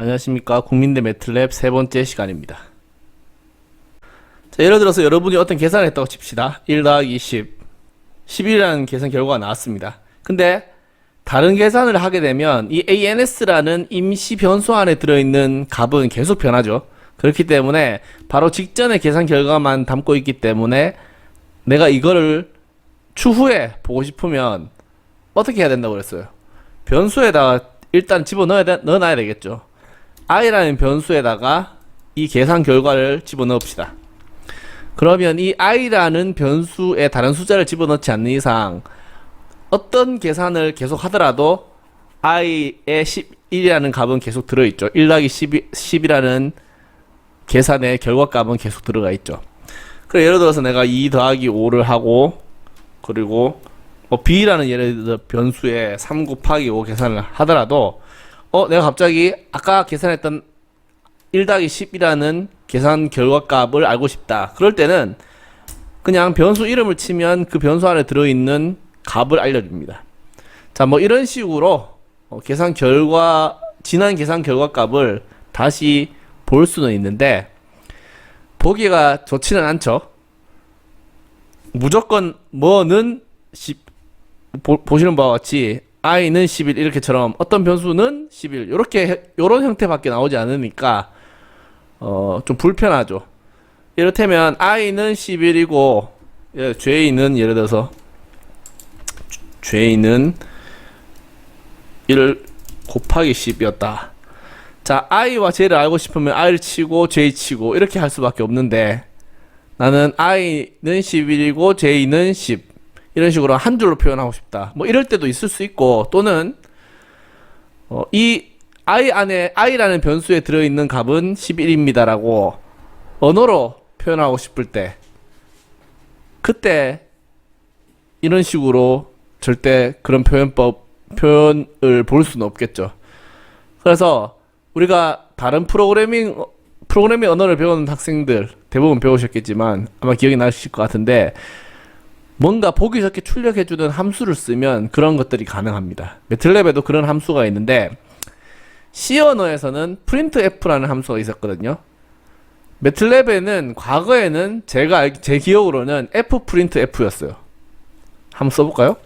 안녕하십니까. 국민대 매틀랩 세 번째 시간입니다. 자, 예를 들어서 여러분이 어떤 계산을 했다고 칩시다. 1 더하기 10, 10이라는 계산 결과가 나왔습니다. 근데 다른 계산을 하게 되면 이 ANS라는 임시 변수 안에 들어있는 값은 계속 변하죠. 그렇기 때문에 바로 직전의 계산 결과만 담고 있기 때문에 내가 이거를 추후에 보고 싶으면 어떻게 해야 된다고 그랬어요? 변수에다가 일단 넣어놔야 되겠죠. i라는 변수에다가 이 계산 결과를 집어넣읍시다. 그러면 이 i라는 변수에 다른 숫자를 집어넣지 않는 이상 어떤 계산을 계속 하더라도 i의 11이라는 값은 계속 들어있죠. 1 더하기 10이라는 계산의 결과값은 계속 들어가 있죠. 그래, 예를 들어서 내가 2 더하기 5를 하고, 그리고 b라는 예를 들어 변수에 3 곱하기 5 계산을 하더라도 내가 갑자기 아까 계산했던 1 더하기 10이라는 계산 결과값을 알고 싶다. 그럴 때는 그냥 변수 이름을 치면 그 변수 안에 들어있는 값을 알려줍니다. 자, 뭐 이런 식으로 지난 계산 결과값을 다시 볼 수는 있는데 보기가 좋지는 않죠. 무조건 뭐는 10, 보시는 바와 같이 i는 11 이렇게처럼 어떤 변수는 11 요런 형태밖에 나오지 않으니까 좀 불편하죠. 이렇다면 i는 11이고 j는 예를 들어서 j는 1 곱하기 10이었다. 자, i와 j를 알고 싶으면 i를 치고 j 치고 이렇게 할 수밖에 없는데 나는 i는 11이고 j는 10 이런 식으로 한 줄로 표현하고 싶다. 뭐 이럴 때도 있을 수 있고, 또는 이 i 안에 i라는 변수에 들어있는 값은 11입니다라고 언어로 표현하고 싶을 때 그때 이런 식으로 절대 그런 표현을 볼 수는 없겠죠. 그래서 우리가 다른 프로그래밍 언어를 배우는 학생들 대부분 배우셨겠지만 아마 기억이 나실 것 같은데 뭔가 보기 좋게 출력해주는 함수를 쓰면 그런 것들이 가능합니다. 매틀랩에도 그런 함수가 있는데 C 언어에서는 printf라는 함수가 있었거든요. 매틀랩에는 과거에는 제 기억으로는 fprintf였어요. 한번 써볼까요?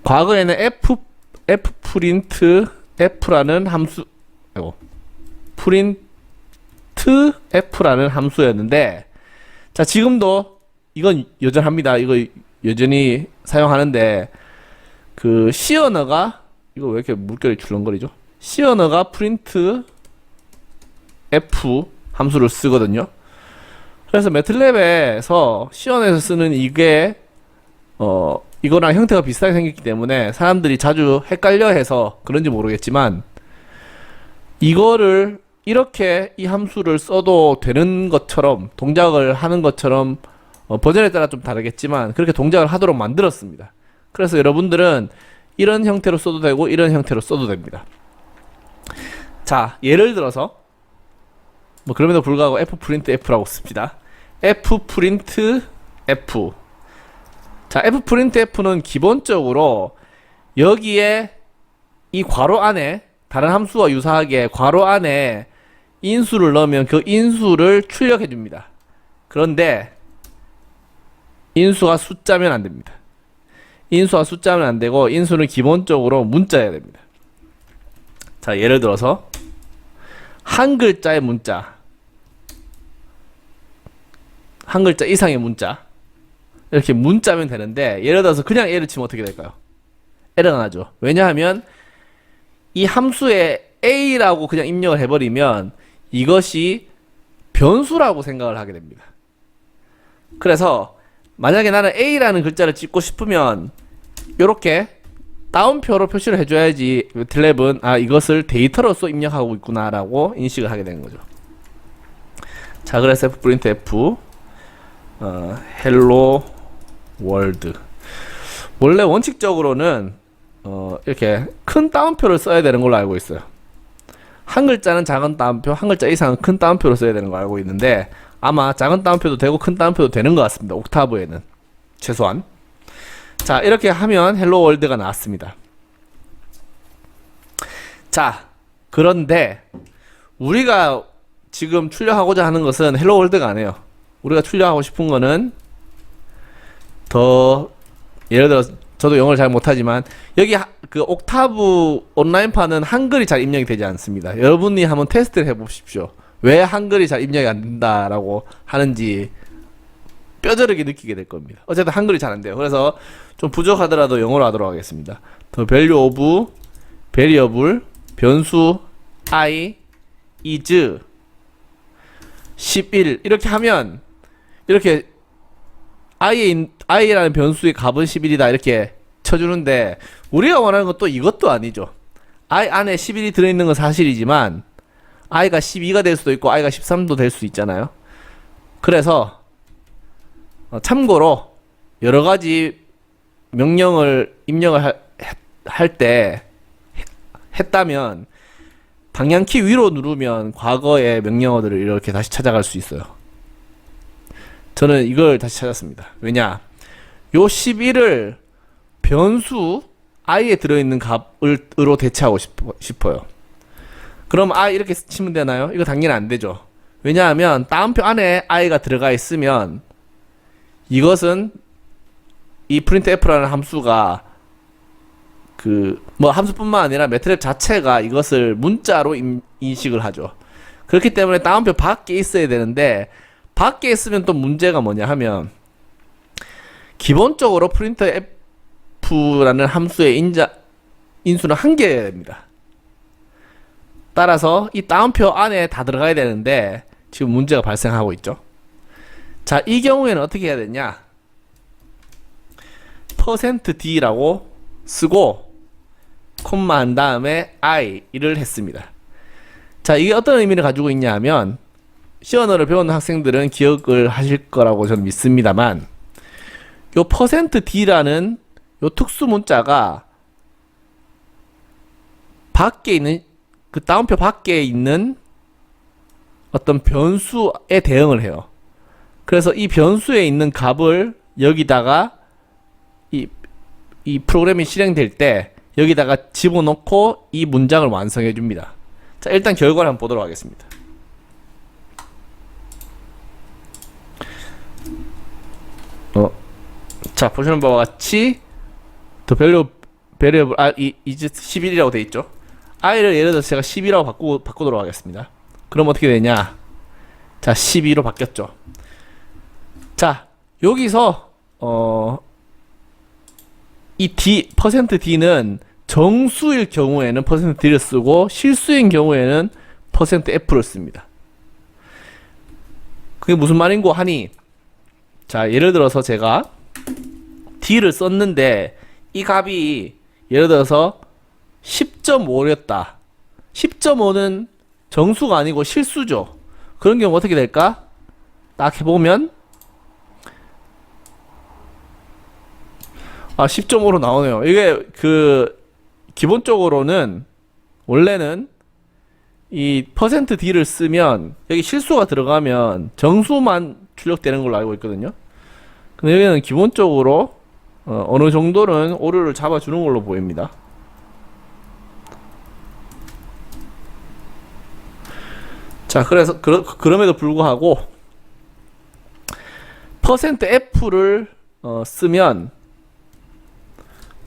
과거에는 fprintf라는 printf라는 함수였는데, 자, 지금도 이건 여전합니다. 이거 여전히 사용하는데 그 C 언어가 이거 왜 이렇게 물결이 출렁거리죠? C 언어가 printf 함수를 쓰거든요. 그래서 매틀랩에서 C 언어에서 쓰는 이게 이거랑 형태가 비슷하게 생겼기 때문에 사람들이 자주 헷갈려 해서 그런지 모르겠지만 이거를 이렇게 이 함수를 써도 되는 것처럼 동작을 하는 것처럼 버전에 따라 좀 다르겠지만 그렇게 동작을 하도록 만들었습니다. 그래서 여러분들은 이런 형태로 써도 되고 이런 형태로 써도 됩니다. 자, 예를 들어서 뭐 그럼에도 불구하고 fprintf라고 씁니다. fprintf. 자, fprintf는 기본적으로 여기에 이 괄호 안에 다른 함수와 유사하게 괄호 안에 인수를 넣으면 그 인수를 출력해 줍니다. 그런데 인수가 숫자면 안 됩니다. 인수가 숫자면 안 되고 인수는 기본적으로 문자여야 됩니다. 자, 예를 들어서 한 글자의 문자, 한 글자 이상의 문자, 이렇게 문자면 되는데 예를 들어서 그냥 A를 치면 어떻게 될까요? 에러가 나죠. 왜냐하면 이 함수에 A라고 그냥 입력을 해버리면 이것이 변수라고 생각을 하게 됩니다. 그래서 만약에 나는 A라는 글자를 찍고 싶으면 이렇게 따옴표로 표시를 해줘야지 매틀랩은 이것을 데이터로서 입력하고 있구나 라고 인식을 하게 되는 거죠. 자, 그래서 fprintf hello world, 원래 원칙적으로는 이렇게 큰 따옴표를 써야 되는 걸로 알고 있어요. 한 글자는 작은 따옴표, 한 글자 이상은 큰 따옴표로 써야 되는 걸 알고 있는데 아마 작은 따옴표도 되고 큰 따옴표도 되는 것 같습니다. 옥타브에는 최소한. 자, 이렇게 하면 헬로 월드가 나왔습니다. 자, 그런데 우리가 지금 출력하고자 하는 것은 헬로 월드가 아니에요. 우리가 출력하고 싶은 거는 더 예를 들어 저도 영어를 잘 못하지만 여기 그 옥타브 온라인판은 한글이 잘 입력이 되지 않습니다. 여러분이 한번 테스트를 해보십시오. 왜 한글이 잘 입력이 안 된다라고 하는지 뼈저리게 느끼게 될 겁니다. 어쨌든 한글이 잘 안 돼요. 그래서 좀 부족하더라도 영어로 하도록 하겠습니다. The value of variable 변수 I is 11 이렇게 하면 이렇게 i라는 변수의 값은 11이다 이렇게 쳐주는데 우리가 원하는 건 또 이것도 아니죠. i 안에 11이 들어있는 건 사실이지만 i가 12가 될 수도 있고 i가 13도 될 수 있잖아요. 그래서 참고로 여러가지 명령을 입력을 할 때 했다면 방향키 위로 누르면 과거의 명령어들을 이렇게 다시 찾아갈 수 있어요. 저는 이걸 다시 찾았습니다. 왜냐? 요 11을 변수 i에 들어있는 값으로 대체하고 싶어요. 그럼 i 이렇게 치면 되나요? 이거 당연히 안 되죠. 왜냐하면 따옴표 안에 i가 들어가 있으면 이것은 이 printf라는 함수가 그 뭐 함수뿐만 아니라 매트랩 자체가 이것을 문자로 인식을 하죠. 그렇기 때문에 따옴표 밖에 있어야 되는데 밖에 있으면 또 문제가 뭐냐 하면 기본적으로 printf라는 함수의 인수는 한 개입니다. 따라서 이 따옴표 안에 다 들어가야 되는데 지금 문제가 발생하고 있죠. 자, 이 경우에는 어떻게 해야 되냐? %d라고 쓰고 콤마 한 다음에 i를 했습니다. 자, 이게 어떤 의미를 가지고 있냐 하면 C 언어를 배우는 학생들은 기억을 하실 거라고 저는 믿습니다만 요 %d라는 요 특수 문자가 밖에 있는 그 따옴표 밖에 있는 어떤 변수에 대응을 해요. 그래서 이 변수에 있는 값을 여기다가 이 프로그램이 실행될 때 여기다가 집어넣고 이 문장을 완성해 줍니다. 자, 일단 결과를 한번 보도록 하겠습니다. 자, 보시는 바와 같이 the value variable is 11이라고 되어 있죠. i를 예를 들어서 제가 12라고 바꾸도록 하겠습니다. 그럼 어떻게 되냐? 자, 12로 바뀌었죠. 자, 여기서 이 %d는 정수일 경우에는 %d를 쓰고 실수인 경우에는 %f를 씁니다. 그게 무슨 말인고 하니, 자, 예를 들어서 제가 d를 썼는데 이 값이 예를 들어서 10.5였다. 10.5는 정수가 아니고 실수죠. 그런 경우 어떻게 될까? 딱 해보면 10.5로 나오네요. 이게 기본적으로는 원래는 이 %d를 쓰면 여기 실수가 들어가면 정수만 출력되는 걸로 알고 있거든요. 근데 여기는 기본적으로 어느 정도는 오류를 잡아주는 걸로 보입니다. 자, 그래서 그럼에도 불구하고 %f를 쓰면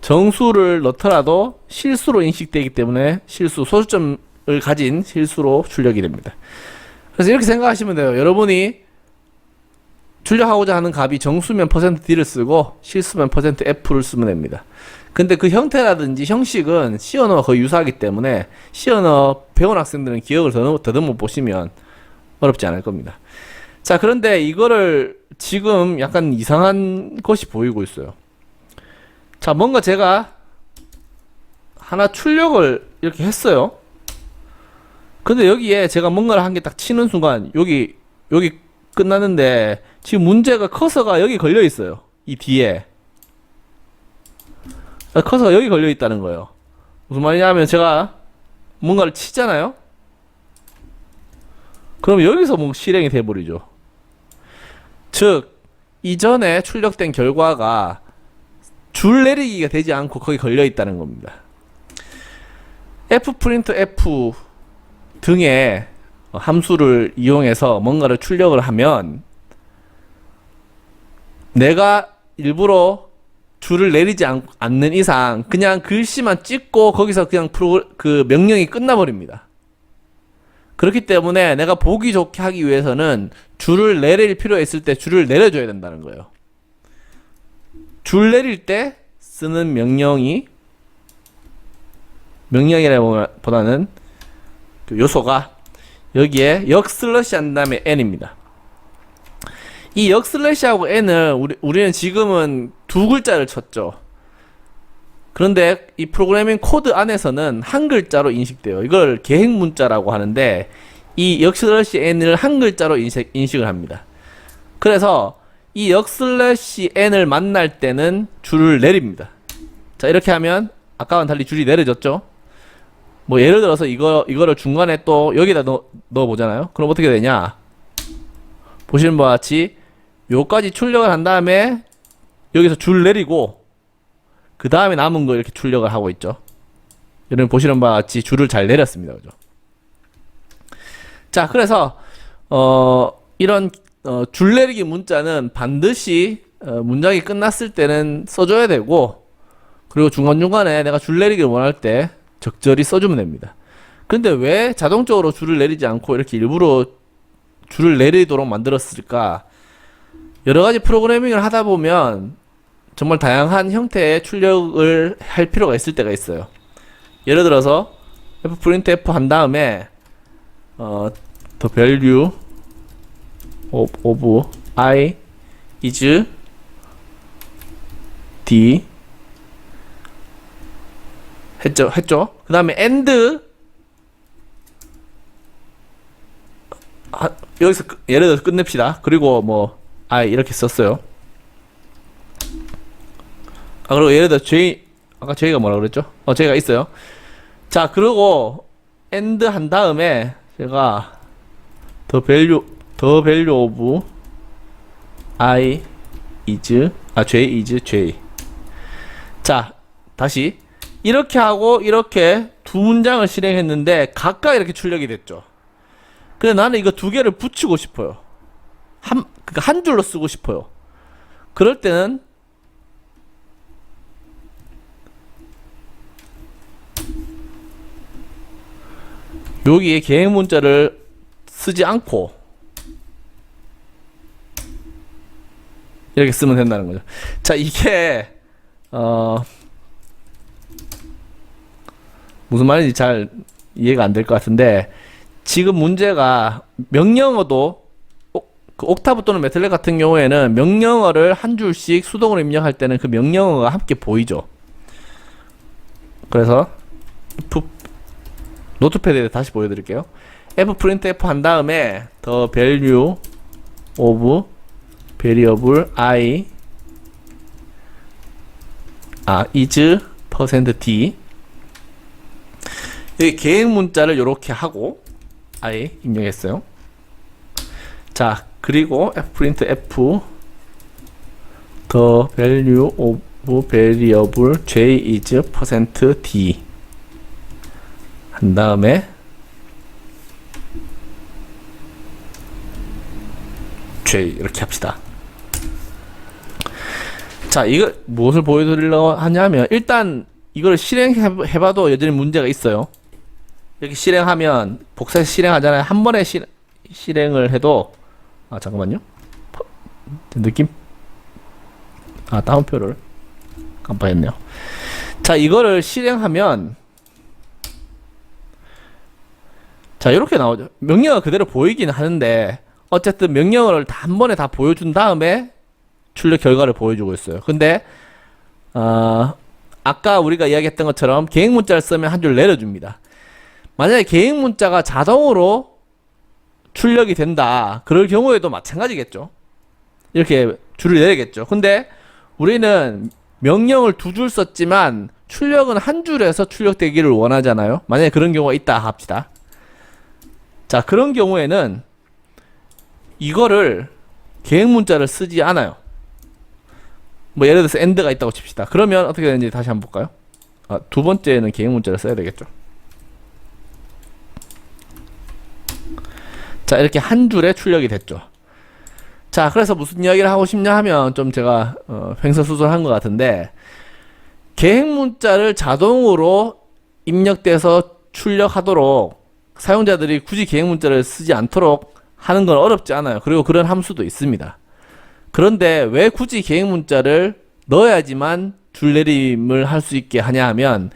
정수를 넣더라도 실수로 인식되기 때문에 소수점을 가진 실수로 출력이 됩니다. 그래서 이렇게 생각하시면 돼요. 여러분이 출력하고자 하는 값이 정수면 %d를 쓰고 실수면 %f를 쓰면 됩니다. 근데 그 형태라든지 형식은 C 언어와 거의 유사하기 때문에 C 언어 배운 학생들은 기억을 더듬어 보시면 어렵지 않을 겁니다. 자, 그런데 이거를 지금 약간 이상한 것이 보이고 있어요. 자, 뭔가 제가 하나 출력을 이렇게 했어요. 근데 여기에 제가 뭔가를 한 개 딱 치는 순간 여기 끝났는데 지금 문제가 커서가 여기 걸려 있어요. 이 뒤에 커서가 여기 걸려 있다는 거예요. 무슨 말이냐면 제가 뭔가를 치잖아요. 그럼 여기서 뭐 실행이 돼버리죠. 즉 이전에 출력된 결과가 줄 내리기가 되지 않고 거기 걸려 있다는 겁니다. fprintf 등의 함수를 이용해서 뭔가를 출력을 하면 내가 일부러 줄을 내리지 않는 이상 그냥 글씨만 찍고 거기서 그냥 그 명령이 끝나버립니다. 그렇기 때문에 내가 보기 좋게 하기 위해서는 줄을 내릴 필요가 있을 때 줄을 내려줘야 된다는 거예요. 줄 내릴 때 쓰는 명령이라기보다는 그 요소가 여기에 역 슬래시 한 다음에 n입니다. 이 역 슬래시하고 n을 우리는 지금은 두 글자를 쳤죠. 그런데 이 프로그래밍 코드 안에서는 한 글자로 인식돼요. 이걸 계획 문자라고 하는데 이 역 슬래시 n을 한 글자로 인식을 합니다. 그래서 이 역 슬래시 n을 만날 때는 줄을 내립니다. 자, 이렇게 하면 아까와는 달리 줄이 내려졌죠. 뭐 예를 들어서 이거를 중간에 또 여기다 넣어 보잖아요. 그럼 어떻게 되냐? 보시는 바와 같이 요까지 출력을 한 다음에 여기서 줄 내리고 그 다음에 남은 거 이렇게 출력을 하고 있죠. 여러분 보시는 바와 같이 줄을 잘 내렸습니다. 그죠? 자, 그래서 이런 줄 내리기 문자는 반드시 문장이 끝났을 때는 써줘야 되고, 그리고 중간중간에 내가 줄 내리기를 원할 때 적절히 써주면 됩니다. 근데 왜 자동적으로 줄을 내리지 않고 이렇게 일부러 줄을 내리도록 만들었을까? 여러가지 프로그래밍을 하다 보면 정말 다양한 형태의 출력을 할 필요가 있을 때가 있어요. 예를 들어서 fprintf 한 다음에 the value of I is D 했죠. 그 다음에 and 여기서 예를 들어서 끝냅시다. 그리고 뭐 I 이렇게 썼어요. 그리고 예를 들어 J, 아까 J가 뭐라 그랬죠? J가 있어요. 자, 그리고 and 한 다음에 제가 the value of I is J is J. 자, 다시 이렇게 하고 이렇게 두 문장을 실행했는데 각각 이렇게 출력이 됐죠. 근데 나는 이거 두 개를 붙이고 싶어요. 그러니까 한 줄로 쓰고 싶어요. 그럴 때는 여기에 계획 문자를 쓰지 않고 이렇게 쓰면 된다는 거죠. 자, 이게 무슨 말인지 잘 이해가 안 될 것 같은데, 지금 문제가 명령어도 그 옥타브 또는 매틀렛 같은 경우에는 명령어를 한 줄씩 수동으로 입력할 때는 그 명령어가 함께 보이죠. 그래서 노트패드에 다시 보여드릴게요. fprintf 한 다음에 the value of variable I is %d 여기 계획 문자를 이렇게 하고 I 입력했어요. 자, 그리고 fprintf the value of variable j is %d 한 다음에 j 이렇게 합시다. 자, 이거 무엇을 보여드리려고 하냐면, 일단 이걸 실행해봐도 여전히 문제가 있어요. 이렇게 실행하면 복사해서 실행하잖아요. 한 번에 실행을 해도 잠깐만요. 느낌? 다운표를 깜빡했네요. 자, 이거를 실행하면 자, 이렇게 나오죠. 명령어 그대로 보이긴 하는데 어쨌든 명령어를 한 번에 다 보여준 다음에 출력 결과를 보여주고 있어요. 근데 아까 우리가 이야기했던 것처럼 계획 문자를 쓰면 한 줄 내려줍니다. 만약에 계획 문자가 자동으로 출력이 된다, 그럴 경우에도 마찬가지겠죠. 이렇게 줄을 내리겠죠. 근데 우리는 명령을 두 줄 썼지만 출력은 한 줄에서 출력되기를 원하잖아요. 만약에 그런 경우가 있다 합시다. 자, 그런 경우에는 이거를 계획 문자를 쓰지 않아요. 뭐 예를 들어서 end가 있다고 칩시다. 그러면 어떻게 되는지 다시 한번 볼까요? 두 번째는 계획 문자를 써야 되겠죠. 자, 이렇게 한 줄에 출력이 됐죠. 자, 그래서 무슨 이야기를 하고 싶냐 하면 좀 제가 횡설수설한 것 같은데, 계획 문자를 자동으로 입력돼서 출력하도록 사용자들이 굳이 계획 문자를 쓰지 않도록 하는 건 어렵지 않아요. 그리고 그런 함수도 있습니다. 그런데 왜 굳이 계획 문자를 넣어야지만 줄 내림을 할 수 있게 하냐 하면,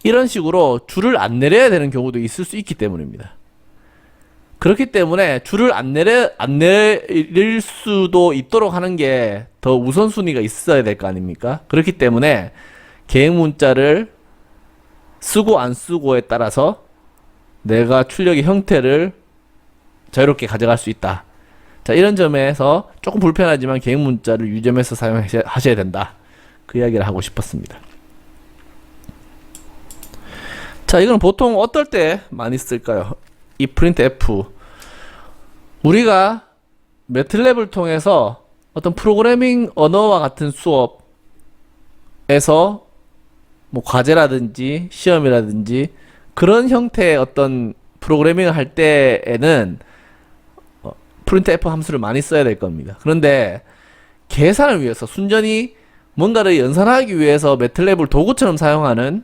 이런 식으로 줄을 안 내려야 되는 경우도 있을 수 있기 때문입니다. 그렇기 때문에 줄을 안 내릴 수도 있도록 하는 게 더 우선순위가 있어야 될 거 아닙니까? 그렇기 때문에 계획 문자를 쓰고 안 쓰고에 따라서 내가 출력의 형태를 자유롭게 가져갈 수 있다. 자, 이런 점에서 조금 불편하지만 계획 문자를 유점해서 사용하셔야 된다. 그 이야기를 하고 싶었습니다. 자, 이건 보통 어떨 때 많이 쓸까요? 이 printf. 우리가 매틀랩을 통해서 어떤 프로그래밍 언어와 같은 수업에서 뭐 과제라든지 시험이라든지 그런 형태의 어떤 프로그래밍을 할 때에는 printf 함수를 많이 써야 될 겁니다. 그런데 계산을 위해서 순전히 뭔가를 연산하기 위해서 매틀랩을 도구처럼 사용하는,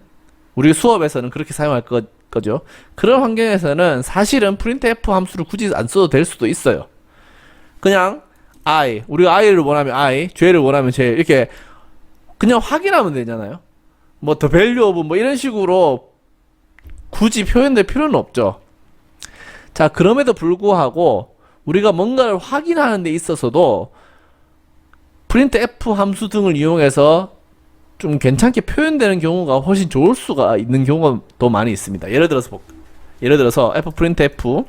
우리 수업에서는 그렇게 사용할 거죠. 그런 환경에서는 사실은 printf 함수를 굳이 안 써도 될 수도 있어요. 그냥 I, 우리가 I를 원하면 I, J를 원하면 J, 이렇게 그냥 확인하면 되잖아요. 뭐 the value of 뭐 이런 식으로 굳이 표현될 필요는 없죠. 자, 그럼에도 불구하고 우리가 뭔가를 확인하는 데 있어서도 printf 함수 등을 이용해서 좀 괜찮게 표현되는 경우가 훨씬 좋을 수가 있는 경우가 더 많이 있습니다. 예를 들어서 fprintf,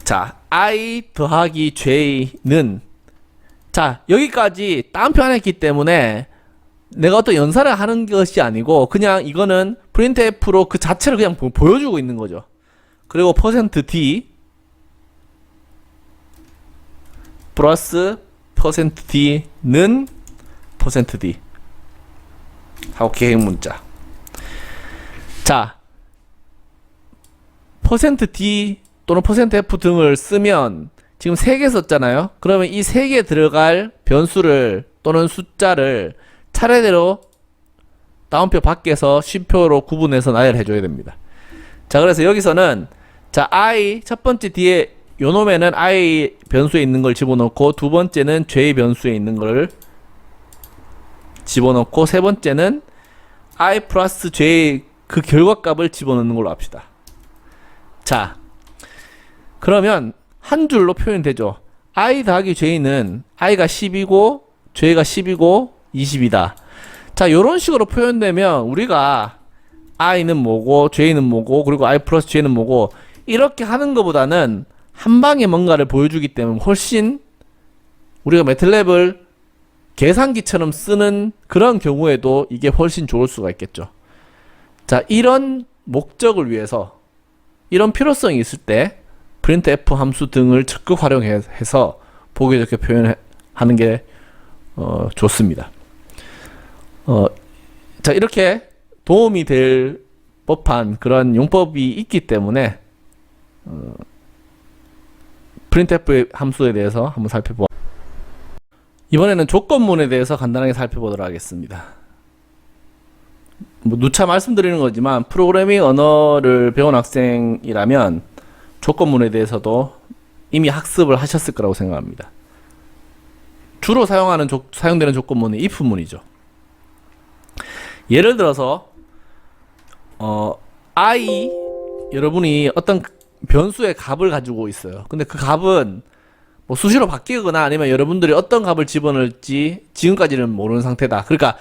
자, I 더하기 J는, 자, 여기까지 따옴표 안에 있기 때문에 내가 어떤 연산을 하는 것이 아니고 그냥 이거는 printf로 그 자체를 그냥 보여주고 있는 거죠. 그리고 %d 플러스 %d는 %d 하고 계획 문자. 자, %d 또는 %f 등을 쓰면 지금 3개 썼잖아요. 그러면 이 3개 들어갈 변수를 또는 숫자를 차례대로 다운표 밖에서 쉼표로 구분해서 나열해 줘야 됩니다. 자, 그래서 여기서는 자, I 첫 번째 뒤에 요 놈에는 I 변수에 있는 걸 집어넣고, 두 번째는 J 변수에 있는 걸 집어넣고, 세 번째는 I 플러스 J 그 결과값을 집어넣는 걸로 합시다. 자, 그러면 한 줄로 표현되죠. I 더하기 J는 I가 10이고 J가 10이고 20이다. 자, 요런 식으로 표현되면 우리가 I는 뭐고 J는 뭐고 그리고 I 플러스 J는 뭐고 이렇게 하는 것보다는 한 방에 뭔가를 보여주기 때문에 훨씬 우리가 매틀랩을 계산기처럼 쓰는 그런 경우에도 이게 훨씬 좋을 수가 있겠죠. 자, 이런 목적을 위해서, 이런 필요성이 있을 때 printf 함수 등을 적극 활용해서 보기 좋게 표현하는 게 좋습니다. 자, 이렇게 도움이 될 법한 그런 용법이 있기 때문에 printf 함수에 대해서 한번 살펴보아. 이번에는 조건문에 대해서 간단하게 살펴보도록 하겠습니다. 뭐 누차 말씀드리는 거지만 프로그래밍 언어를 배운 학생이라면 조건문에 대해서도 이미 학습을 하셨을 거라고 생각합니다. 주로 사용되는 조건문은 if문이죠. 예를 들어서 I, 여러분이 어떤 변수의 값을 가지고 있어요. 근데 그 값은 뭐 수시로 바뀌거나 아니면 여러분들이 어떤 값을 집어넣을지 지금까지는 모르는 상태다. 그러니까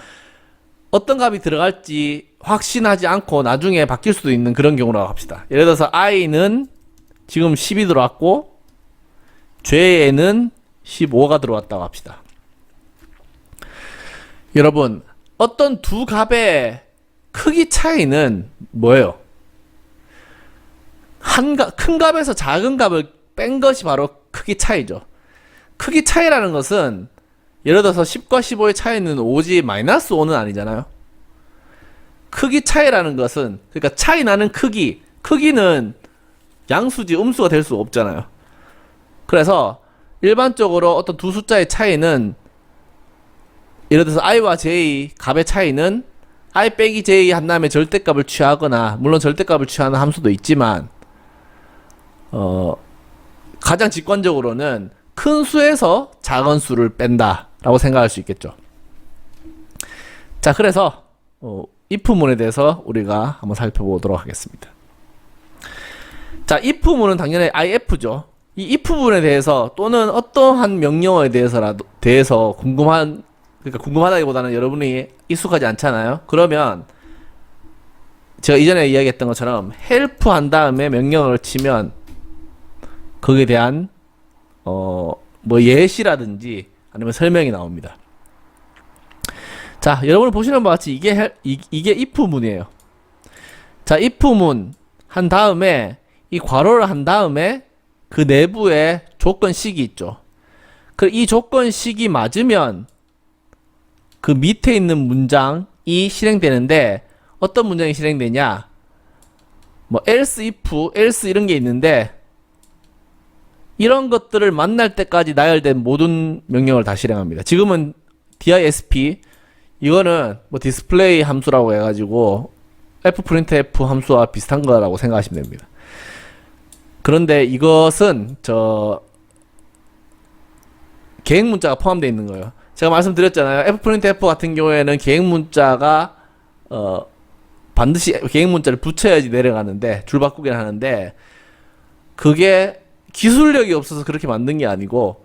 어떤 값이 들어갈지 확신하지 않고 나중에 바뀔 수도 있는 그런 경우라고 합시다. 예를 들어서 i는 지금 10이 들어왔고 j에는 15가 들어왔다고 합시다. 여러분, 어떤 두 값의 크기 차이는 뭐예요? 큰 값에서 작은 값을 뺀 것이 바로 크기 차이죠. 크기 차이라는 것은 예를 들어서 10과 15의 차이는 오지 마이너스 5는 아니잖아요. 크기 차이라는 것은, 그러니까 차이 나는 크기는 양수지 음수가 될 수 없잖아요. 그래서 일반적으로 어떤 두 숫자의 차이는 예를 들어서 i와 j 값의 차이는 i 빼기 j 한 다음에 절대값을 취하거나, 물론 절대값을 취하는 함수도 있지만 가장 직관적으로는 큰 수에서 작은 수를 뺀다 라고 생각할 수 있겠죠. 자, 그래서 if문에 대해서 우리가 한번 살펴보도록 하겠습니다. 자, if문은 당연히 if죠. 이 if문에 대해서 또는 어떠한 명령어에 대해서 궁금하다기보다는 여러분이 익숙하지 않잖아요. 그러면 제가 이전에 이야기했던 것처럼 help 한 다음에 명령어를 치면 거기에 대한 뭐 예시라든지 아니면 설명이 나옵니다. 자, 여러분 보시는 바와 같이 이게 if문이에요. 자, if문 한 다음에 이 괄호를 한 다음에 그 내부에 조건식이 있죠. 이 조건식이 맞으면 그 밑에 있는 문장이 실행되는데, 어떤 문장이 실행되냐? 뭐 else, if, else 이런 게 있는데, 이런 것들을 만날 때까지 나열된 모든 명령을 다 실행합니다. 지금은 disp, 이거는 뭐 디스플레이 함수라고 해가지고 fprintf 함수와 비슷한 거라고 생각하시면 됩니다. 그런데 이것은 계획 문자가 포함되어 있는 거예요. 제가 말씀드렸잖아요. fprintf 같은 경우에는 계획 문자가 반드시 계획 문자를 붙여야지 내려가는데, 줄 바꾸기를 하는데, 그게 기술력이 없어서 그렇게 만든 게 아니고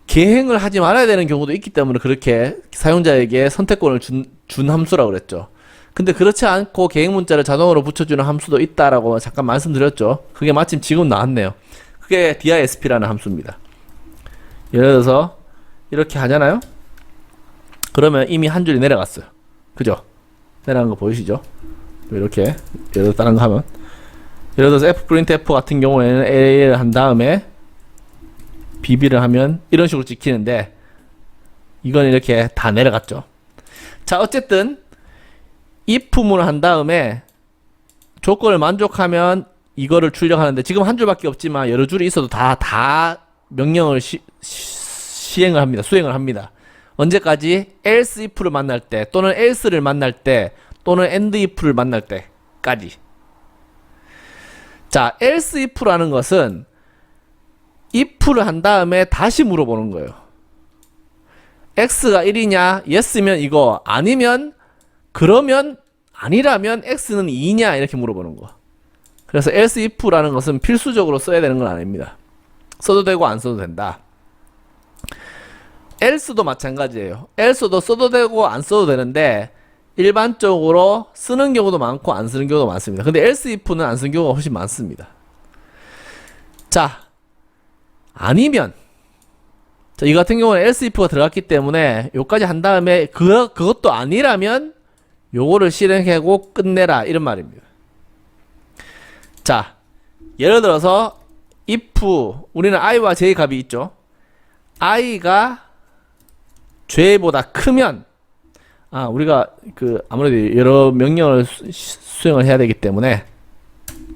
계행을 하지 말아야 되는 경우도 있기 때문에 그렇게 사용자에게 선택권을 준 함수라고 그랬죠. 근데 그렇지 않고 계행 문자를 자동으로 붙여주는 함수도 있다라고 잠깐 말씀드렸죠. 그게 마침 지금 나왔네요. 그게 disp라는 함수입니다. 예를 들어서 이렇게 하잖아요. 그러면 이미 한 줄이 내려갔어요. 그죠? 내려간 거 보이시죠? 이렇게 예를 들어 다른 거 하면, 예를 들어서 fprintf 같은 경우에는 a를 한 다음에 bb를 하면 이런 식으로 찍히는데, 이건 이렇게 다 내려갔죠. 자, 어쨌든 if문을 한 다음에 조건을 만족하면 이거를 출력하는데, 지금 한 줄밖에 없지만 여러 줄이 있어도 다 명령을 시행을 합니다. 수행을 합니다. 언제까지? else if를 만날 때, 또는 else를 만날 때, 또는 and if를 만날 때까지. 자, else if라는 것은 if를 한 다음에 다시 물어보는 거예요. x가 1이냐? yes면 이거, 아니면 그러면 아니라면 x는 2냐? 이렇게 물어보는 거. 그래서 else if라는 것은 필수적으로 써야 되는 건 아닙니다. 써도 되고 안 써도 된다. else도 마찬가지예요. else도 써도 되고 안 써도 되는데, 일반적으로 쓰는 경우도 많고 안 쓰는 경우도 많습니다. 근데 else if는 안 쓰는 경우가 훨씬 많습니다. 자, 아니면, 자, 이 같은 경우는 else if가 들어갔기 때문에 요까지 한 다음에 그것도 아니라면 요거를 실행하고 끝내라, 이런 말입니다. 자, 예를 들어서 if 우리는 i와 j 값이 있죠. i가 j보다 크면, 우리가 아무래도 여러 명령을 수행을 해야 되기 때문에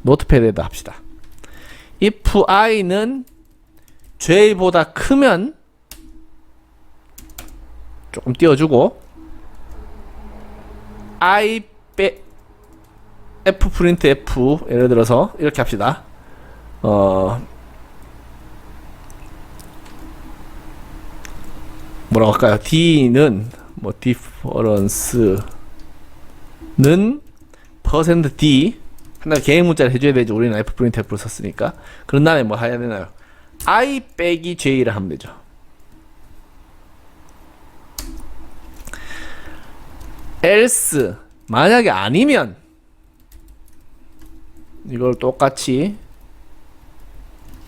노트패드에다 합시다. if i는 j보다 크면 조금 띄워주고, i fprintf 예를 들어서 이렇게 합시다. 뭐라고 할까요? d는 뭐 difference는 %d 하나 계획 문자를 해줘야 되죠. 우리는 fprintf를 썼으니까. 그런 다음에 뭐 해야 되나요? i 빼기 j를 하면 되죠. else 만약에 아니면 이걸 똑같이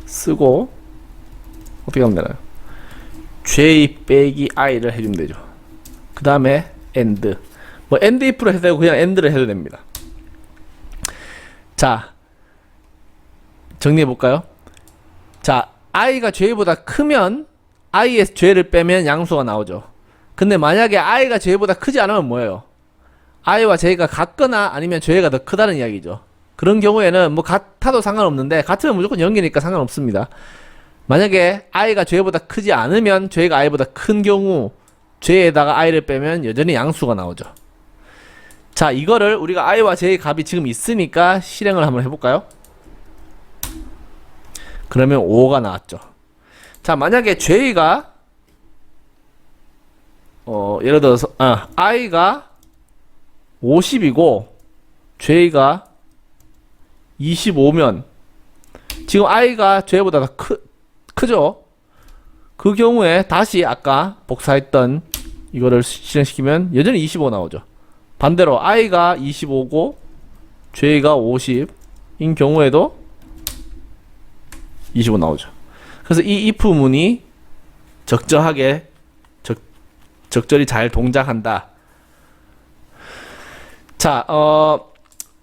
쓰고 어떻게 하면 되나요? j 빼기 i를 해주면 되죠. 그 다음에 and, 뭐 and if로 해도 되고 그냥 and를 해도 됩니다. 자, 정리해 볼까요? 자, i가 j보다 크면 i의 j를 빼면 양수가 나오죠. 근데 만약에 i가 j보다 크지 않으면 뭐예요? i와 j가 같거나 아니면 j가 더 크다는 이야기죠. 그런 경우에는 뭐 같아도 상관없는데 같으면 무조건 0이니까 상관없습니다. 만약에 i가 j보다 크지 않으면 j가 i보다 큰 경우 j에다가 i를 빼면 여전히 양수가 나오죠. 자, 이거를 우리가 i와 j의 값이 지금 있으니까 실행을 한번 해볼까요? 그러면 5가 나왔죠. 자, 만약에 j가 예를 들어서 i가 50이고 j가 25면 지금 i가 j보다 더 크죠? 그 경우에 다시 아까 복사했던 이거를 실행시키면 여전히 25 나오죠. 반대로 i가 25고 j가 50인 경우에도 25 나오죠. 그래서 이 if 문이 적절하게 적절히 잘 동작한다. 자,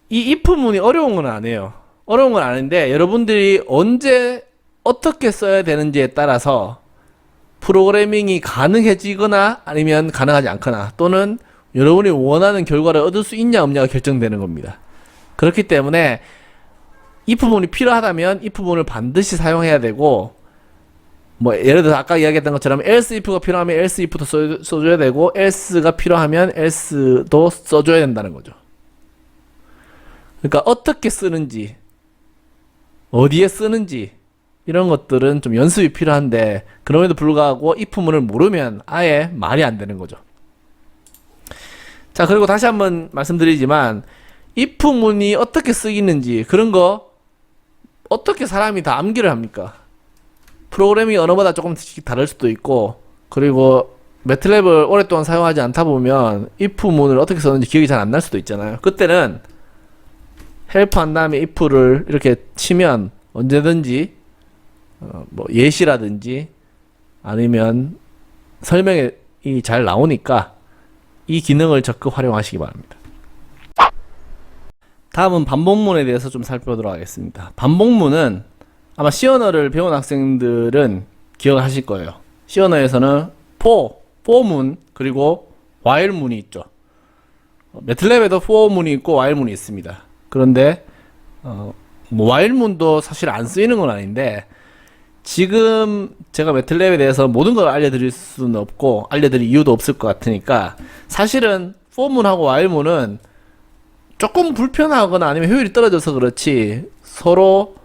이 if 문이 어려운 건 아니에요. 어려운 건 아닌데 여러분들이 언제 어떻게 써야 되는지에 따라서 프로그래밍이 가능해지거나 아니면 가능하지 않거나 또는 여러분이 원하는 결과를 얻을 수 있냐 없냐가 결정되는 겁니다. 그렇기 때문에 if 문이 필요하다면 if 문을 반드시 사용해야 되고, 뭐 예를 들어서 아까 이야기했던 것처럼 else if가 필요하면 else if도 써줘야 되고 else가 필요하면 else도 써줘야 된다는 거죠. 그러니까 어떻게 쓰는지 어디에 쓰는지 이런 것들은 좀 연습이 필요한데 그럼에도 불구하고 if 문을 모르면 아예 말이 안 되는 거죠. 자, 그리고 다시 한번 말씀드리지만 if 문이 어떻게 쓰이는지 그런 거 어떻게 사람이 다 암기를 합니까? 프로그래밍 언어마다 조금씩 다를 수도 있고, 그리고 매트랩을 오랫동안 사용하지 않다 보면 if 문을 어떻게 썼는지 기억이 잘 안 날 수도 있잖아요. 그때는 help 한 다음에 if를 이렇게 치면 언제든지 뭐 예시라든지 아니면 설명이 잘 나오니까 이 기능을 적극 활용하시기 바랍니다. 다음은 반복문에 대해서 좀 살펴보도록 하겠습니다. 반복문은 아마 C언어를 배운 학생들은 기억을 하실 거예요. C언어에서는 for문 그리고 while 문이 있죠. 매틀랩에도 for 문이 있고 while 문이 있습니다. 그런데 뭐 while 문도 사실 안 쓰이는 건 아닌데 지금 제가 매틀랩에 대해서 모든 걸 알려드릴 수는 없고 알려드릴 이유도 없을 것 같으니까 사실은 for 문하고 while 문은 조금 불편하거나 아니면 효율이 떨어져서 그렇지 서로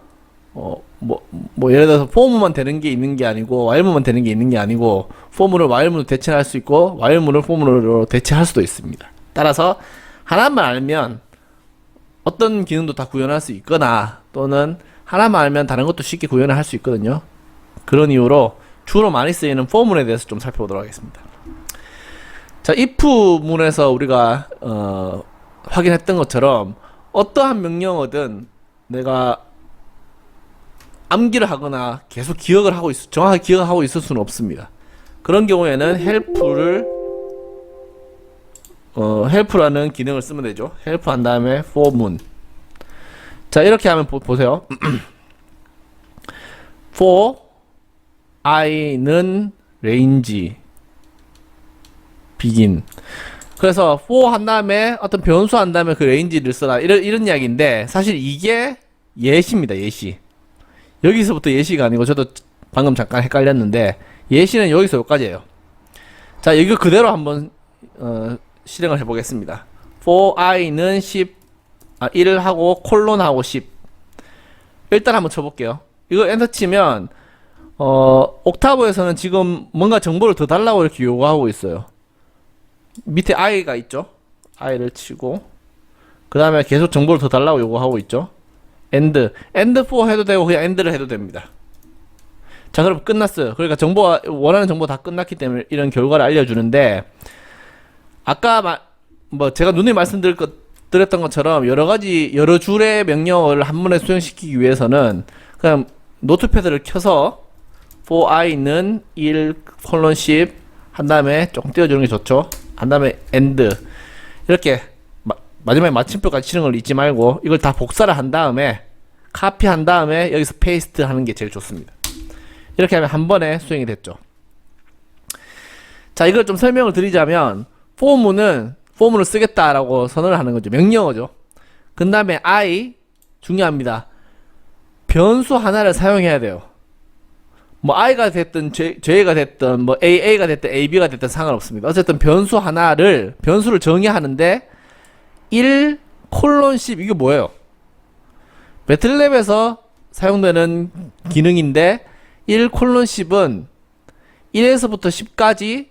예를 들어서 for 문만 되는 게 있는 게 아니고 while 문만 되는 게 있는 게 아니고 for 문을 while 문으로 대체할 수 있고 while 문을 for 문으로 대체할 수도 있습니다. 따라서 하나만 알면 어떤 기능도 다 구현할 수 있거나 또는 하나만 알면 다른 것도 쉽게 구현을 할 수 있거든요. 그런 이유로 주로 많이 쓰이는 for 문에 대해서 좀 살펴보도록 하겠습니다. 자, if 문에서 우리가 확인했던 것처럼 어떠한 명령어든 내가 암기를 하거나 계속 기억을 하고 정확하게 기억을 하고 있을 수는 없습니다. 그런 경우에는 help라는 기능을 쓰면 되죠. help 한 다음에 for 문. 자, 이렇게 하면 보세요. for i는 range begin. 그래서 for 한 다음에 어떤 변수 한 다음에 그 range를 써라 이런 이야기인데 사실 이게 예시입니다. 예시. 여기서부터 예시가 아니고 저도 방금 잠깐 헷갈렸는데 예시는 여기서 여기까지예요. 자, 이거 그대로 한번 실행을 해보겠습니다. for i는 1을 하고 콜론하고 10. 일단 한번 쳐볼게요. 이거 엔터 치면 옥타브에서는 지금 뭔가 정보를 더 달라고 이렇게 요구하고 있어요. 밑에 i가 있죠. i를 치고 그 다음에 계속 정보를 더 달라고 요구하고 있죠. end for 해도 되고 그냥 end를 해도 됩니다. 자, 그럼 끝났어요. 그러니까 원하는 정보 다 끝났기 때문에 이런 결과를 알려주는데 아까 제가 누누이 말씀드렸던 것처럼 여러 줄의 명령어를 한 번에 수행시키기 위해서는 그냥 노트패드를 켜서 for i는 1 10 한 다음에 조금 띄워주는 게 좋죠. 한 다음에 end 이렇게 마지막에 마침표까지 치는 걸 잊지 말고 이걸 다 복사를 한 다음에 카피한 다음에 여기서 페이스트 하는 게 제일 좋습니다. 이렇게 하면 한 번에 수행이 됐죠. 자, 이걸 좀 설명을 드리자면 for 문을 쓰겠다라고 선언을 하는 거죠. 명령어죠. 그 다음에 I 중요합니다. 변수 하나를 사용해야 돼요. 뭐 i가 됐든 j가 됐든 뭐 AA가 됐든 AB가 됐든 상관없습니다. 어쨌든 변수를 정의하는데 1 콜론 10 이게 뭐예요? 매틀랩에서 사용되는 기능인데 1 콜론 10은 1에서부터 10까지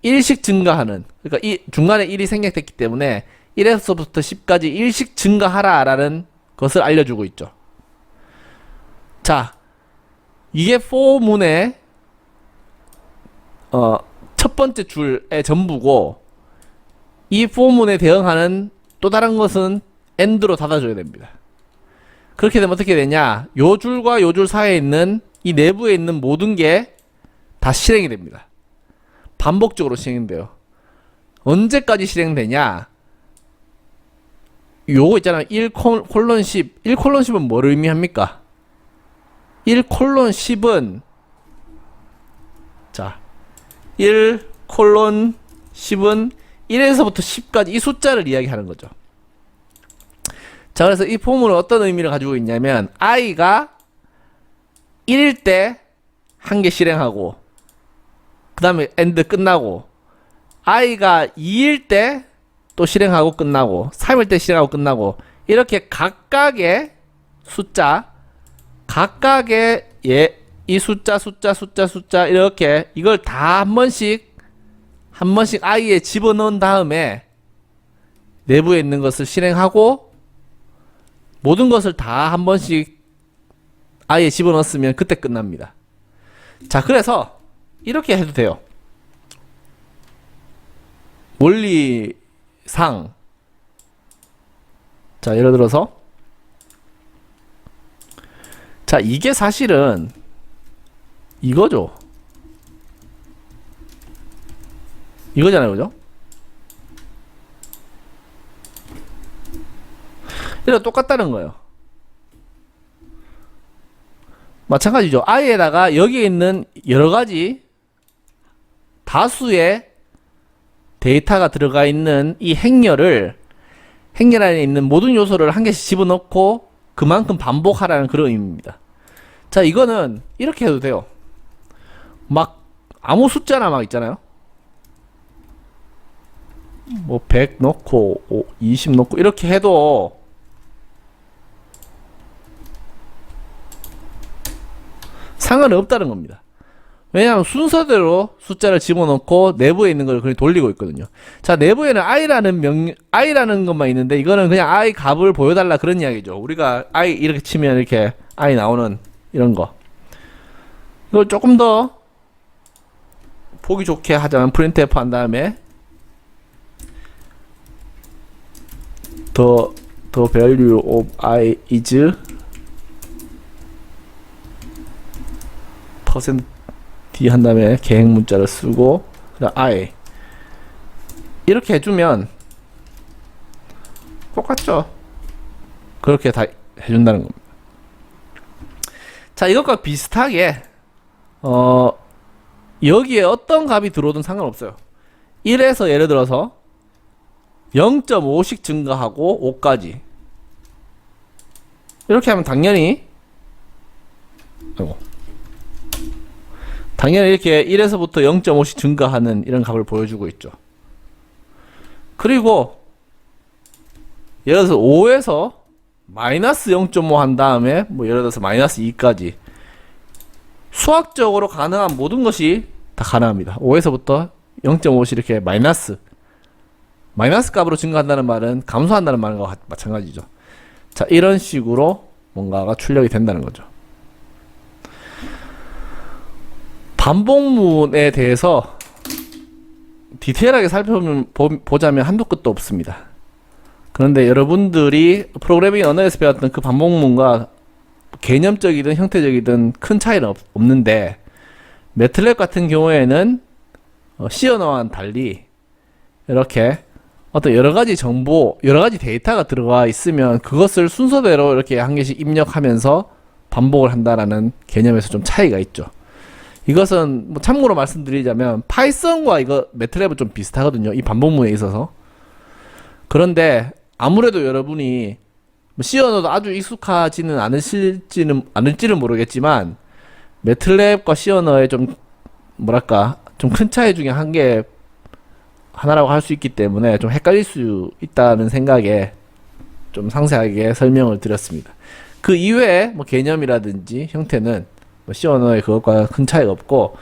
1씩 증가하는, 그러니까 이 중간에 1이 생략됐기 때문에 1에서부터 10까지 1씩 증가하라 라는 것을 알려주고 있죠. 자, 이게 for문의 첫 번째 줄의 전부고, 이 for문에 대응하는 또 다른 것은 and로 닫아줘야 됩니다. 그렇게 되면 어떻게 되냐, 요 줄과 요 줄 사이에 있는 이 내부에 있는 모든 게 다 실행이 됩니다. 반복적으로 실행돼요. 언제까지 실행되냐, 요거 있잖아요. 1 콜론 10. 1 콜론 10은 뭐를 의미합니까? 1 콜론 10은, 자, 1 콜론 10은 1에서부터 10까지 이 숫자를 이야기하는 거죠. 자, 그래서 이 포문은 어떤 의미를 가지고 있냐면, i가 1일 때 한 개 실행하고, 그 다음에 end 끝나고, i가 2일 때 또 실행하고 끝나고, 3일 때 실행하고 끝나고, 이렇게 각각의 숫자, 각각의 이 숫자 이렇게 이걸 다 한 번씩 i에 집어넣은 다음에 내부에 있는 것을 실행하고, 모든 것을 다 한 번씩 i에 집어넣었으면 그때 끝납니다. 자, 그래서 이렇게 해도 돼요. 원리상, 자, 예를 들어서, 자, 이게 사실은 이거죠. 이거잖아요, 그죠? 이랑 똑같다는 거예요. 마찬가지죠. i에다가 여기에 있는 여러가지 다수의 데이터가 들어가 있는 이 행렬 안에 있는 모든 요소를 한 개씩 집어넣고 그만큼 반복하라는 그런 의미입니다. 자, 이거는 이렇게 해도 돼요. 막 아무 숫자나 막 있잖아요. 뭐 100 넣고 20 넣고 이렇게 해도 상관은 없다는 겁니다. 왜냐하면 순서대로 숫자를 집어넣고 내부에 있는 걸 그냥 돌리고 있거든요. 자, 내부에는 i라는 것만 있는데, 이거는 그냥 i 값을 보여달라 그런 이야기죠. 우리가 i 이렇게 치면 이렇게 i 나오는 이런 거. 이걸 조금 더 보기 좋게 하자면 printf 한 다음에 the value of i is %d 한 다음에 계획 문자를 쓰고 그다음 i 이렇게 해주면 똑같죠. 그렇게 다 해준다는 겁니다. 자, 이것과 비슷하게 여기에 어떤 값이 들어오든 상관없어요. 1에서 예를 들어서 0.5씩 증가하고 5까지 이렇게 하면 당연히 이렇게 1에서부터 0.5씩 증가하는 이런 값을 보여주고 있죠. 그리고 예를 들어서 5에서 마이너스 0.5 한 다음에 뭐 예를 들어서 마이너스 2까지 수학적으로 가능한 모든 것이 다 가능합니다. 5에서부터 0.5씩 이렇게 마이너스 값으로 증가한다는 말은 감소한다는 말과 마찬가지죠. 자, 이런 식으로 뭔가가 출력이 된다는 거죠. 반복문에 대해서 디테일하게 살펴보자면 한도 끝도 없습니다. 그런데 여러분들이 프로그래밍 언어에서 배웠던 그 반복문과 개념적이든 형태적이든 큰 차이는 없는데, 매틀랩 같은 경우에는 C 언어와는 달리 이렇게 어떤 여러가지 정보, 여러가지 데이터가 들어가 있으면 그것을 순서대로 이렇게 한 개씩 입력하면서 반복을 한다라는 개념에서 좀 차이가 있죠. 이것은 뭐 참고로 말씀드리자면 파이썬과 이거 매트랩은 좀 비슷하거든요. 이 반복문에 있어서. 그런데 아무래도 여러분이 C 언어도 아주 익숙하지는 않을지는 모르겠지만 매틀랩과 C 언어의 좀 뭐랄까 좀 큰 차이 중에 하나라고 할 수 있기 때문에 좀 헷갈릴 수 있다는 생각에 좀 상세하게 설명을 드렸습니다. 그 이외에 뭐 개념이라든지 형태는 뭐 C 언어의 그것과 큰 차이가 없고,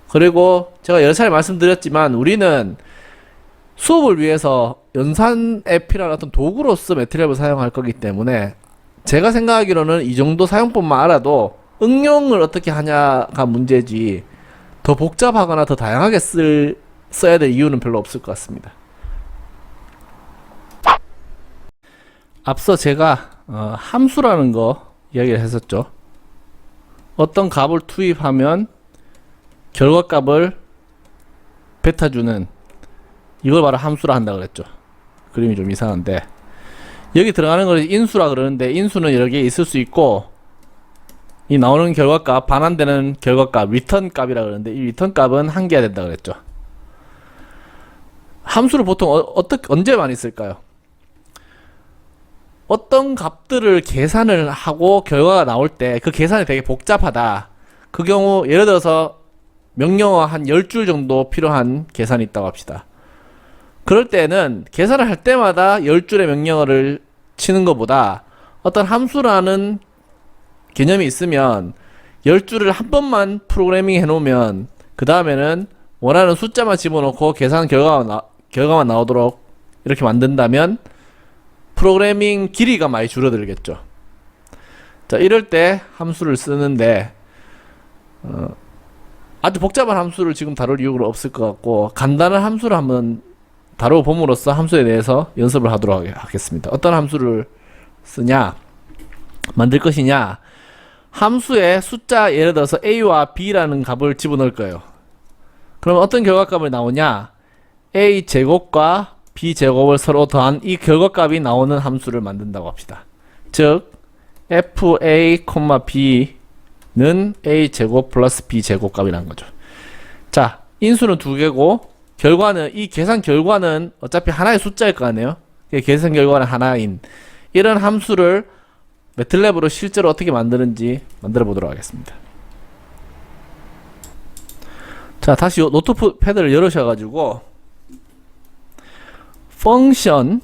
그리고 제가 여러 차례 말씀드렸지만 우리는 수업을 위해서 연산에 필요한 어떤 도구로서 매트랩을 사용할 거기 때문에 제가 생각하기로는 이 정도 사용법만 알아도 응용을 어떻게 하냐가 문제지 더 복잡하거나 더 다양하게 써야 될 이유는 별로 없을 것 같습니다. 앞서 제가 함수라는 거 이야기를 했었죠. 어떤 값을 투입하면 결과값을 뱉어주는 이걸 바로 함수라 한다 그랬죠. 그림이 좀 이상한데 여기 들어가는 걸 인수라 그러는데 인수는 여러 개 있을 수 있고, 이 나오는 결과값, 반환되는 결과값, 리턴 값이라 그러는데 이 리턴 값은 한 개야 된다 그랬죠. 함수를 보통 언제 많이 쓸까요? 어떤 값들을 계산을 하고 결과가 나올 때 그 계산이 되게 복잡하다. 그 경우 예를 들어서 명령어 한 10줄 정도 필요한 계산이 있다고 합시다. 그럴 때는 계산을 할 때마다 10줄의 명령어를 치는 것보다 어떤 함수라는 개념이 있으면 10줄을 한 번만 프로그래밍 해놓으면 그 다음에는 원하는 숫자만 집어넣고 계산 결과만 나오도록 이렇게 만든다면 프로그래밍 길이가 많이 줄어들겠죠. 자, 이럴 때 함수를 쓰는데 아주 복잡한 함수를 지금 다룰 이유가 없을 것 같고 간단한 함수를 한번 다뤄봄으로써 함수에 대해서 연습을 하도록 하겠습니다. 어떤 함수를 만들 것이냐. 함수에 숫자 예를 들어서 a와 b라는 값을 집어넣을 거예요. 그럼 어떤 결과값을 나오냐. a 제곱과 b 제곱을 서로 더한 이 결과값이 나오는 함수를 만든다고 합시다. 즉 fa, b는 a 제곱 플러스 b 제곱 값이라는 거죠. 자, 인수는 두 개고 결과는 이 계산 결과는 어차피 하나의 숫자일 거 아니에요. 계산 결과는 하나인 이런 함수를 매틀랩으로 실제로 어떻게 만드는지 만들어 보도록 하겠습니다. 자, 다시 노트패드를 열으셔가지고 펑션을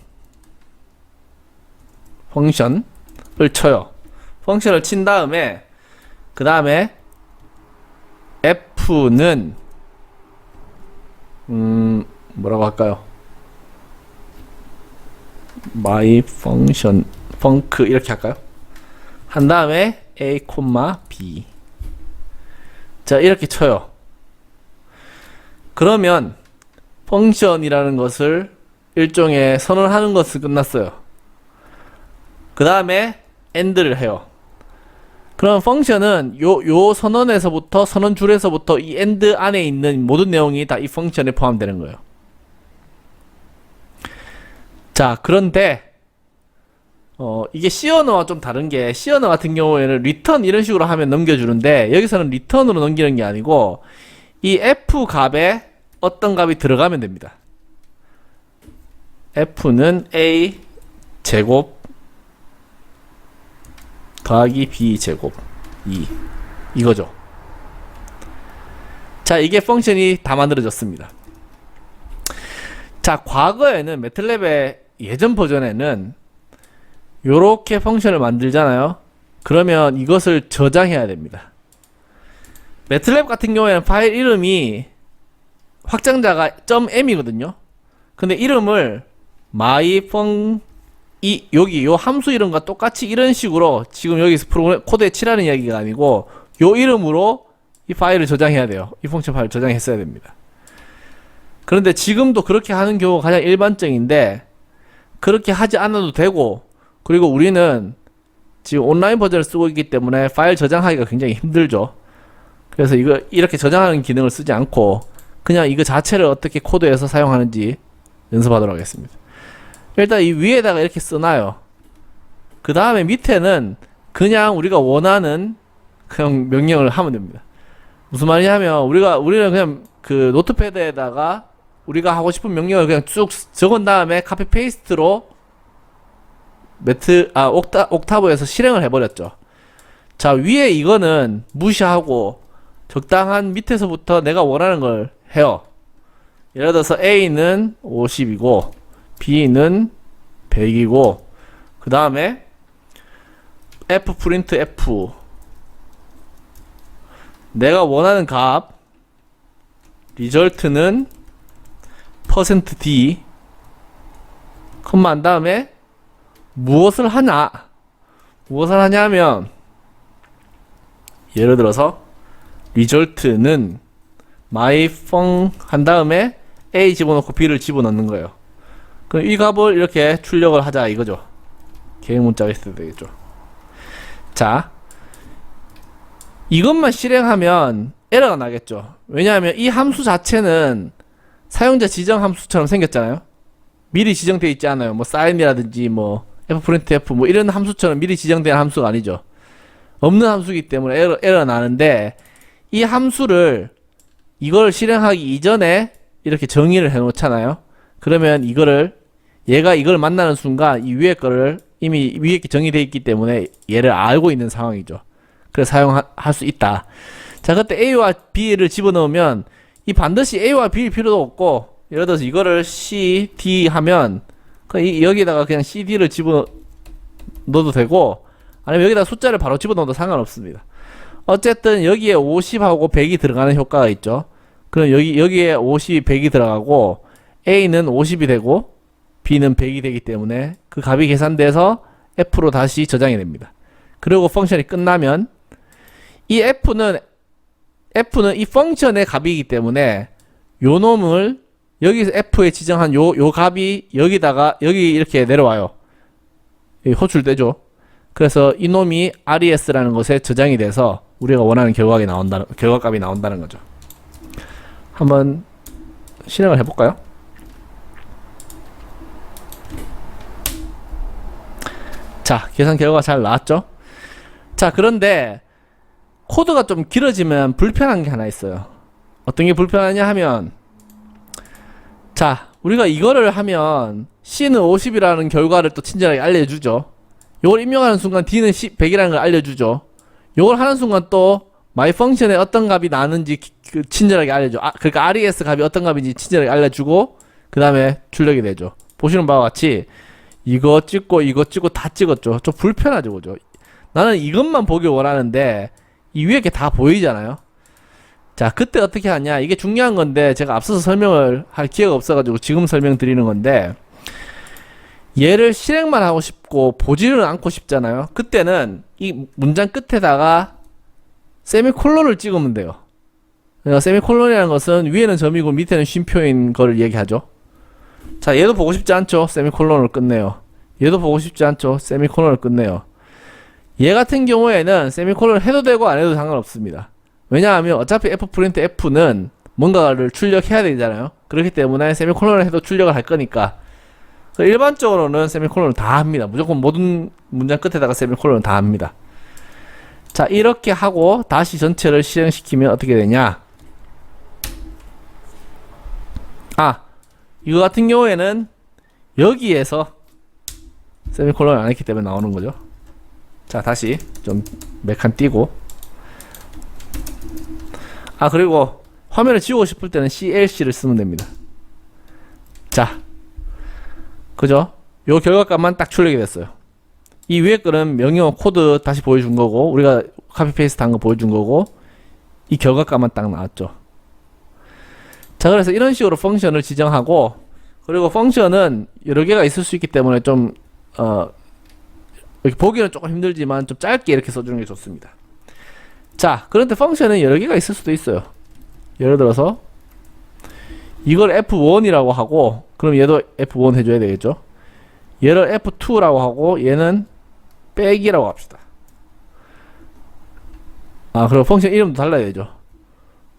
쳐요. 펑션을 친 다음에 그 다음에 f는 뭐라고 할까요? my function func 이렇게 할까요? 한 다음에 a, b. 자, 이렇게 쳐요. 그러면 펑션이라는 것을 일종의 선언하는 것을 끝났어요. 그 다음에 end를 해요. 그럼 펑션은 요 선언에서부터 선언줄에서부터 이 end 안에 있는 모든 내용이 다 이 펑션에 포함되는 거예요. 자, 그런데 이게 C 언어와 좀 다른 게 C 언어 같은 경우에는 return 이런 식으로 하면 넘겨주는데 여기서는 return으로 넘기는 게 아니고 이 f 값에 어떤 값이 들어가면 됩니다. f는 a 제곱 더하기 b 제곱 2 이거죠. 자, 이게 펑션이 다 만들어졌습니다. 자, 과거에는 매틀랩의 예전 버전에는 요렇게 펑션을 만들잖아요. 그러면 이것을 저장해야 됩니다. 매틀랩 같은 경우에는 파일 이름이 확장자가 .m이거든요. 근데 이름을 여기 요 함수 이름과 똑같이 이런 식으로 지금 여기서 프로그램 코드에 칠하는 이야기가 아니고 요 이름으로 이 파일을 저장해야 돼요. 이 펑션 파일을 저장했어야 됩니다. 그런데 지금도 그렇게 하는 경우가 가장 일반적인데 그렇게 하지 않아도 되고, 그리고 우리는 지금 온라인 버전을 쓰고 있기 때문에 파일 저장하기가 굉장히 힘들죠. 그래서 이렇게 저장하는 기능을 쓰지 않고 그냥 이거 자체를 어떻게 코드에서 사용하는지 연습하도록 하겠습니다. 일단 이 위에다가 이렇게 써놔요. 그 다음에 밑에는 그냥 우리가 원하는 그냥 명령을 하면 됩니다. 무슨 말이냐면 우리는 그냥 그 노트패드에다가 우리가 하고 싶은 명령을 그냥 쭉 적은 다음에 카피 페이스트로 옥타브에서 실행을 해버렸죠. 자, 위에 이거는 무시하고 적당한 밑에서부터 내가 원하는 걸 해요. 예를 들어서 A는 50이고 B는 100이고 그 다음에 F 프린트 F 내가 원하는 값 리절트는 %d 컴마 한 다음에 무엇을 하냐면 예를 들어서 리절트는 myFun 한 다음에 A 집어넣고 B를 집어넣는 거예요. 그럼 이 값을 이렇게 출력을 하자 이거죠. 계획 문자가 있어야 되겠죠. 자, 이것만 실행하면 에러가 나겠죠. 왜냐하면 이 함수 자체는 사용자 지정 함수처럼 생겼잖아요. 미리 지정되어 있지 않아요. 뭐 sign이라든지 뭐 fprintf 뭐 이런 함수처럼 미리 지정된 함수가 아니죠. 없는 함수이기 때문에 에러 나는데 이 함수를 이걸 실행하기 이전에 이렇게 정의를 해 놓잖아요. 그러면 얘가 이걸 만나는 순간 이 위에 거를 이미 위에 정의되어 있기 때문에 얘를 알고 있는 상황이죠. 그래서 사용할 수 있다. 자, 그때 A와 B를 집어넣으면 이 반드시 A와 B일 필요도 없고 예를 들어서 이거를 C, D 하면 여기다가 그냥 C, D를 집어넣어도 되고 아니면 여기다 숫자를 바로 집어넣어도 상관없습니다. 어쨌든 여기에 50하고 100이 들어가는 효과가 있죠. 그럼 여기에 50, 100이 들어가고 A는 50이 되고 B는 100이 되기 때문에 그 값이 계산돼서 F로 다시 저장이 됩니다. 그리고 펑션이 끝나면 이 F는 이 펑션의 값이기 때문에 요 놈을 여기서 F에 지정한 요 값이 여기 이렇게 내려와요. 여기 호출되죠. 그래서 이 놈이 RES라는 것에 저장이 돼서 우리가 원하는 결과값이 나온다는 거죠. 한번 실행을 해볼까요? 자, 계산 결과가 잘 나왔죠? 자, 그런데 코드가 좀 길어지면 불편한 게 하나 있어요. 어떤 게 불편하냐 하면 자, 우리가 이거를 하면 C는 50이라는 결과를 또 친절하게 알려주죠. 요걸 입력하는 순간 D는 100이라는 걸 알려주죠. 요걸 하는 순간 또 myfunction에 어떤 값이 나는지 친절하게 알려줘. 그러니까 RES 값이 어떤 값인지 친절하게 알려주고 그 다음에 출력이 되죠. 보시는 바와 같이 이거 찍고 다 찍었죠. 좀 불편하죠, 그죠? 나는 이것만 보길 원하는데 이 위에 게 다 보이잖아요. 자, 그때 어떻게 하냐? 이게 중요한 건데 제가 앞서서 설명을 할 기회가 없어가지고 지금 설명드리는 건데 얘를 실행만 하고 싶고 보지는 않고 싶잖아요. 그때는 이 문장 끝에다가 세미콜론을 찍으면 돼요. 그러니까 세미콜론이라는 것은 위에는 점이고 밑에는 쉼표인 거를 얘기하죠. 자, 얘도 보고 싶지 않죠? 세미콜론을 끝내요. 얘도 보고 싶지 않죠? 세미콜론을 끝내요. 얘 같은 경우에는 세미콜론을 해도 되고 안 해도 상관없습니다. 왜냐하면 어차피 fprint f는 뭔가를 출력해야 되잖아요. 그렇기 때문에 세미콜론을 해도 출력을 할 거니까 일반적으로는 세미콜론을 다 합니다. 무조건 모든 문장 끝에다가 세미콜론을 다 합니다. 자, 이렇게 하고 다시 전체를 실행시키면 어떻게 되냐? 이거 같은 경우에는 여기에서 세미콜론을 안 했기 때문에 나오는 거죠. 자, 다시 좀 몇 칸 띄고 그리고 화면을 지우고 싶을 때는 CLC를 쓰면 됩니다. 자, 그죠? 요 결과값만 딱 출력이 됐어요. 이 위에 거는 명령 코드 다시 보여준 거고 우리가 카피 페이스트 한 거 보여준 거고 이 결과값만 딱 나왔죠. 자, 그래서 이런 식으로 펑션을 지정하고 그리고 펑션은 여러 개가 있을 수 있기 때문에 좀 이렇게 보기는 조금 힘들지만 좀 짧게 이렇게 써주는 게 좋습니다. 자, 그런데 펑션은 여러 개가 있을 수도 있어요. 예를 들어서 이걸 F1이라고 하고 그럼 얘도 F1 해줘야 되겠죠. 얘를 F2라고 하고 얘는 빼기라고 합시다. 그리고 펑션 이름도 달라야 되죠.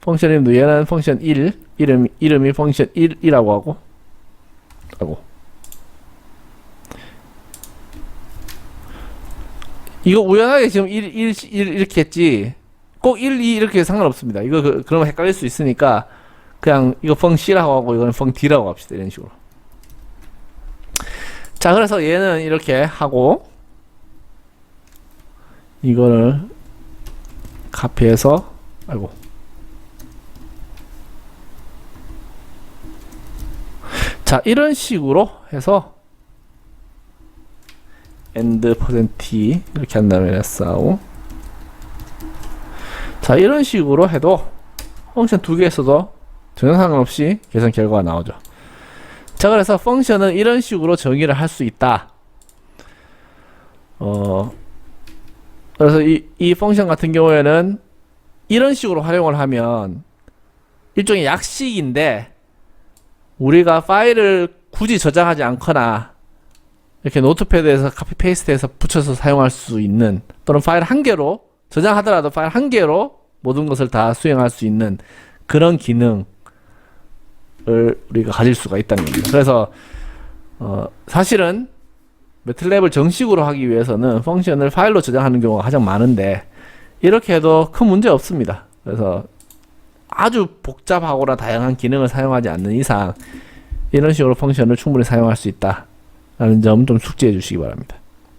펑션 이름도 얘는 펑션 1 이름이 펑션 1이라고 하고 이거 우연하게 지금 1 이렇게 했지 꼭 1, 2 이렇게 상관없습니다. 이거 그러면 헷갈릴 수 있으니까 그냥 이거 펑 C라고 하고 이거는 펑 D라고 합시다. 이런 식으로. 자, 그래서 얘는 이렇게 하고 이거를 카피해서 아이고 자, 이런 식으로 해서 end%t 이렇게 한 다음에 싸우. 자, 이런 식으로 해도 펑션 두 개 써도 전혀 상관없이 계산 결과가 나오죠. 자, 그래서 펑션은 이런 식으로 정의를 할 수 있다. 그래서 이 펑션 같은 경우에는 이런 식으로 활용을 하면 일종의 약식인데 우리가 파일을 굳이 저장하지 않거나 이렇게 노트패드에서 카피 페이스트해서 붙여서 사용할 수 있는, 또는 파일 한 개로 저장하더라도 파일 한 개로 모든 것을 다 수행할 수 있는 그런 기능을 우리가 가질 수가 있다는 겁니다. 그래서 사실은 매틀랩을 정식으로 하기 위해서는 펑션을 파일로 저장하는 경우가 가장 많은데 이렇게 해도 큰 문제 없습니다. 그래서 아주 복잡하거나 다양한 기능을 사용하지 않는 이상 이런 식으로 펑션을 충분히 사용할 수 있다 라는 점 좀 숙지해 주시기 바랍니다.